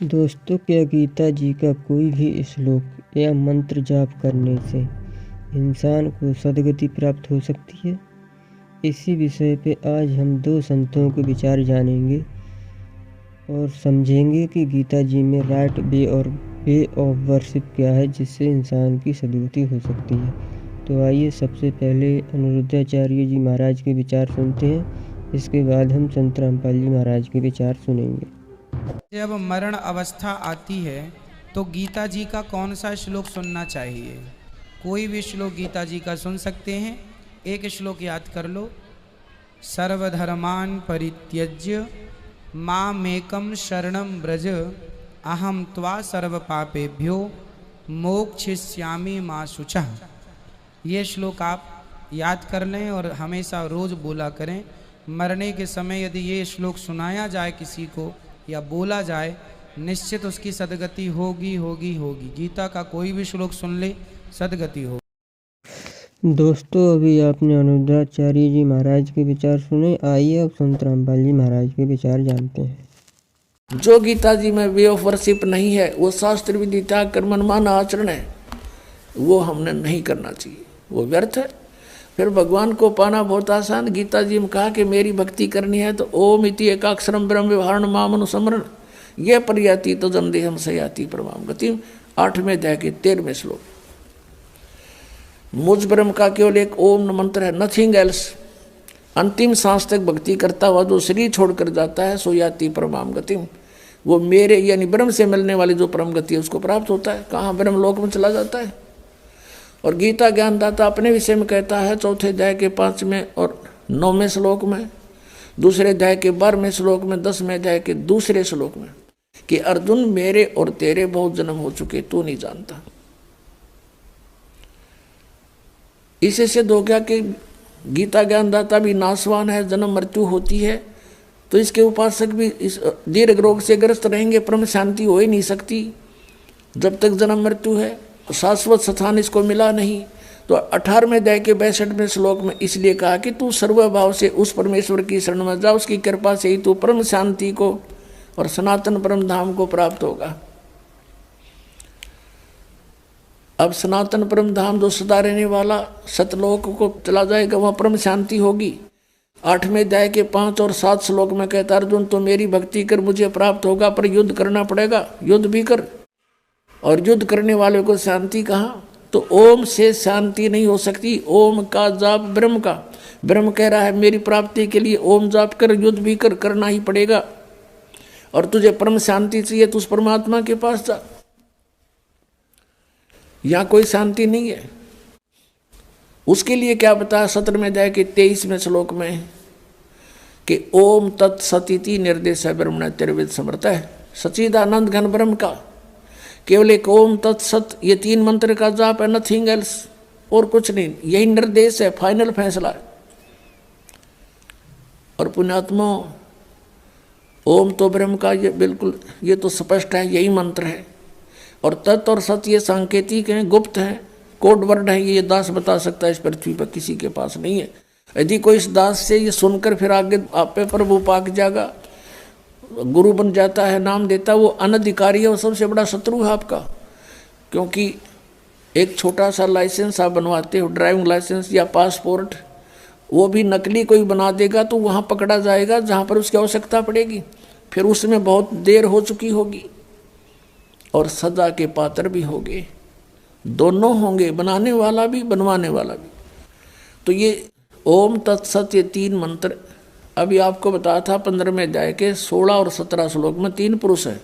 दोस्तों, क्या गीता जी का कोई भी श्लोक या मंत्र जाप करने से इंसान को सद्गति प्राप्त हो सकती है? इसी विषय पे आज हम दो संतों के विचार जानेंगे और समझेंगे कि गीता जी में राइट वे और वे ऑफ वर्शिप क्या है जिससे इंसान की सद्गति हो सकती है। तो आइए सबसे पहले अनिरुद्धाचार्य जी महाराज के विचार सुनते हैं। इसके बाद हम संत रामपाल जी महाराज के विचार सुनेंगे। जब मरण अवस्था आती है तो गीता जी का कौन सा श्लोक सुनना चाहिए? कोई भी श्लोक गीता जी का सुन सकते हैं। एक श्लोक याद कर लो। सर्वधर्मान परित्यज्य मामेकं शरणं व्रज अहम त्वा सर्व पापेभ्यो मोक्षयिष्यामि मा शुचः। ये श्लोक आप याद कर लें और हमेशा रोज़ बोला करें। मरने के समय यदि ये श्लोक सुनाया जाए किसी को या बोला जाए, निश्चित उसकी सद्गति होगी होगी होगी। गीता का कोई भी श्लोक सुन ले, सद्गति हो। दोस्तों, अभी आपने अनिरुद्धाचार्य जी महाराज के विचार सुने। आइए अब संत रामपाल जी महाराज के विचार जानते हैं। जो गीता जी में वे ऑफ वर्शिप नहीं है, वो शास्त्र विधि त्याग कर मनमाना आचरण है, वो हमने नहीं करना चाहिए, वो व्यर्थ है। फिर भगवान को पाना बहुत आसान। गीता जी में कहा कि मेरी भक्ति करनी है तो ओम इति एकाक्षरम ब्रह्म व्यवहारण मामनुस्मरण ये पर्याति तो जन्देहम सयाति परमाम गतिम 8वें अध्याय के 13वें श्लोक। मुझ ब्रह्म का केवल एक ओम मंत्र है, नथिंग एल्स। अंतिम सांस तक भक्ति करता हुआ जो शरीर छोड़कर जाता है सो याति परमाम गतिम, वो मेरे यानी ब्रह्म से मिलने वाली जो परम गति है उसको प्राप्त होता है। कहाँ? ब्रह्म लोक में चला जाता है। और गीता ज्ञानदाता अपने विषय में कहता है 4थे अध्याय के 5वें और 9वें श्लोक में, 2रे अध्याय के 12वें श्लोक में, 10वें अध्याय के 2रे श्लोक में कि अर्जुन मेरे और तेरे बहुत जन्म हो चुके, तू नहीं जानता। इससे सिद्ध हो गया कि गीता ज्ञानदाता भी नाशवान है, जन्म मृत्यु होती है, तो इसके उपासक भी इस दीर्घ रोग से ग्रस्त रहेंगे। परम शांति हो ही नहीं सकती जब तक जन्म मृत्यु है, शाश्वत स्थान इसको मिला नहीं। तो 18वें अध्याय के 62वें श्लोक में इसलिए कहा कि तू सर्वभाव से उस परमेश्वर की शरण में जा, उसकी कृपा से ही तू परम शांति को और सनातन परम धाम को प्राप्त होगा। अब सनातन परम धाम जो सदा रहने वाला सतलोक को चला जाएगा, वहाँ परम शांति होगी। 8वें अध्याय के 5 और 7 श्लोक में कहता अर्जुन तो मेरी भक्ति कर, मुझे प्राप्त होगा, पर युद्ध करना पड़ेगा, युद्ध भी कर। और युद्ध करने वाले को शांति कहाँ? तो ओम से शांति नहीं हो सकती। ओम का जाप ब्रह्म का, ब्रह्म कह रहा है मेरी प्राप्ति के लिए ओम जाप कर, युद्ध भी कर, करना ही पड़ेगा। और तुझे परम शांति चाहिए तो उस परमात्मा के पास जा, यहाँ कोई शांति नहीं है। उसके लिए क्या बताया 17वें अध्याय के 23वें श्लोक में कि ओम तत्सतिति निर्देश ब्रह्मण तिर्विद समर्थ है। सच्चिदानंद घन ब्रह्म का केवल एक ओम तत्सत, ये 3 मंत्र का जाप है, नथिंग एल्स, और कुछ नहीं। यही निर्देश है, फाइनल फैसला है। और पुण्यात्मा ओम तो ब्रह्म का ये बिल्कुल, ये तो स्पष्ट है, यही मंत्र है। और तत् और सत ये सांकेतिक हैं, गुप्त हैं, कोड वर्ड है, ये दास बता सकता है, इस पृथ्वी पर किसी के पास नहीं है। यदि कोई इस दास से ये सुनकर फिर आगे आप पे प्रभु पाक जाएगा, गुरु बन जाता है, नाम देता, वो अनधिकारी है, वो सबसे बड़ा शत्रु है आपका। क्योंकि एक छोटा सा लाइसेंस आप बनवाते हो, ड्राइविंग लाइसेंस या पासपोर्ट, वो भी नकली कोई बना देगा तो वहाँ पकड़ा जाएगा जहाँ पर उसकी आवश्यकता पड़ेगी। फिर उसमें बहुत देर हो चुकी होगी और सजा के पात्र भी होंगे, दोनों होंगे, बनाने वाला भी बनवाने वाला भी। तो ये ओम तत्सत ये 3 मंत्र अभी आपको बताया था 15वें अध्याय के 16 और 17 श्लोक में 3 पुरुष है।